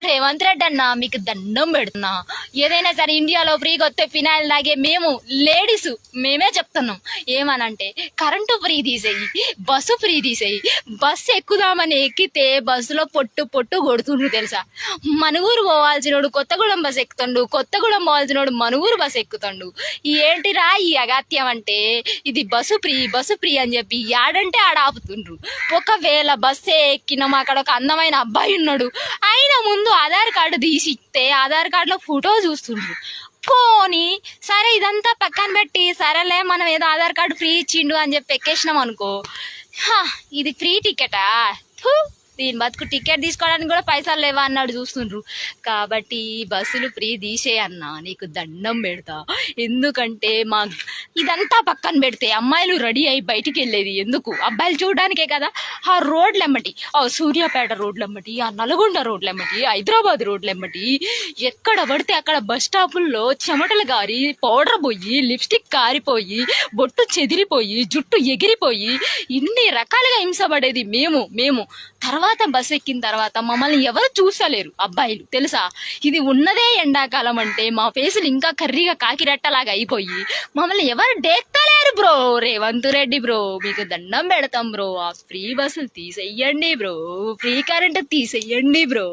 రేవంత్ రెడ్డి అన్న మీకు దండం పెడుతున్నా. ఏదైనా సరే ఇండియాలో ఫ్రీగా వస్తే ఫినాయిల్ తాగే మేము లేడీస్ మేమే చెప్తున్నాం. ఏమనంటే కరెంటు ఫ్రీ తీసేయి, బస్సు ఫ్రీ తీసేయి. బస్సు ఎక్కుదామని ఎక్కితే బస్సులో పొట్టు పొట్టు కొడుతుండ్రు తెలుసా. మనుగురు పోవాల్సినోడు కొత్తగూడెం బస్ ఎక్కుతుండు, కొత్తగూడెం పోవాల్సినోడు మనుగురు బస్ ఎక్కుతుండు. ఏంటిరా ఈ అగాత్యం అంటే, ఇది బస్సు ఫ్రీ అని చెప్పి యాడంటే ఆడ ఆపుతుండ్రు. ఒకవేళ బస్సే ఎక్కినాం, అక్కడ ఒక అందమైన అబ్బాయి ఉన్నాడు, అయినా ముందు ఆధార్ కార్డు తీసి ఇస్తే ఆధార్ కార్డులో ఫోటో చూస్తుండ్రు. పోనీ సరే ఇదంతా పక్కన పెట్టి, సరేలే మనం ఏదో ఆధార్ కార్డు ఫ్రీ ఇచ్చిండు అని చెప్పి ఎక్కేసినాం అనుకో, ఇది ఫ్రీ టికెటా, దీని బతుకు టికెట్ తీసుకోవడానికి కూడా పైసలు లేవా అన్నాడు చూస్తుండ్రు. కాబట్టి బస్సులు ఫ్రీ తీసేయన్నా నీకు దండం పెడతా. ఎందుకంటే మా ఇదంతా పక్కన పెడితే అమ్మాయిలు రెడీ అయి బయటికి వెళ్ళేది ఎందుకు? అబ్బాయిలు చూడడానికే కదా. ఆ రోడ్లెమ్మటి, సూర్యాపేట రోడ్లెమ్మటి, ఆ నల్గొండ రోడ్లెమ్మటి, హైదరాబాద్ రోడ్లెమ్మటి, ఎక్కడ పడితే అక్కడ బస్ స్టాపుల్లో చెమటలు గారి, పౌడర్ పోయి, లిప్స్టిక్ కారిపోయి, బొట్టు చెదిరిపోయి, జుట్టు ఎగిరిపోయి, ఇన్ని రకాలుగా హింసపడేది మేము. తర్వాత బస్ ఎక్కిన తర్వాత మమ్మల్ని ఎవరు చూసలేరు అబ్బాయిలు తెలుసా. ఇది ఉన్నదే ఎండాకాలం అంటే మా ఫేసులు ఇంకా కర్రీగా కాకిరెట్టలాగా అయిపోయి మమ్మల్ని ఎవరు డేక్తలేరు బ్రో. రేవంత్ రెడ్డి బ్రో మీకు దండం పెడతాం బ్రో. ఆ ఫ్రీ బస్సులు తీసేయండి బ్రో, ఫ్రీ కరెంట్ తీసేయండి బ్రో.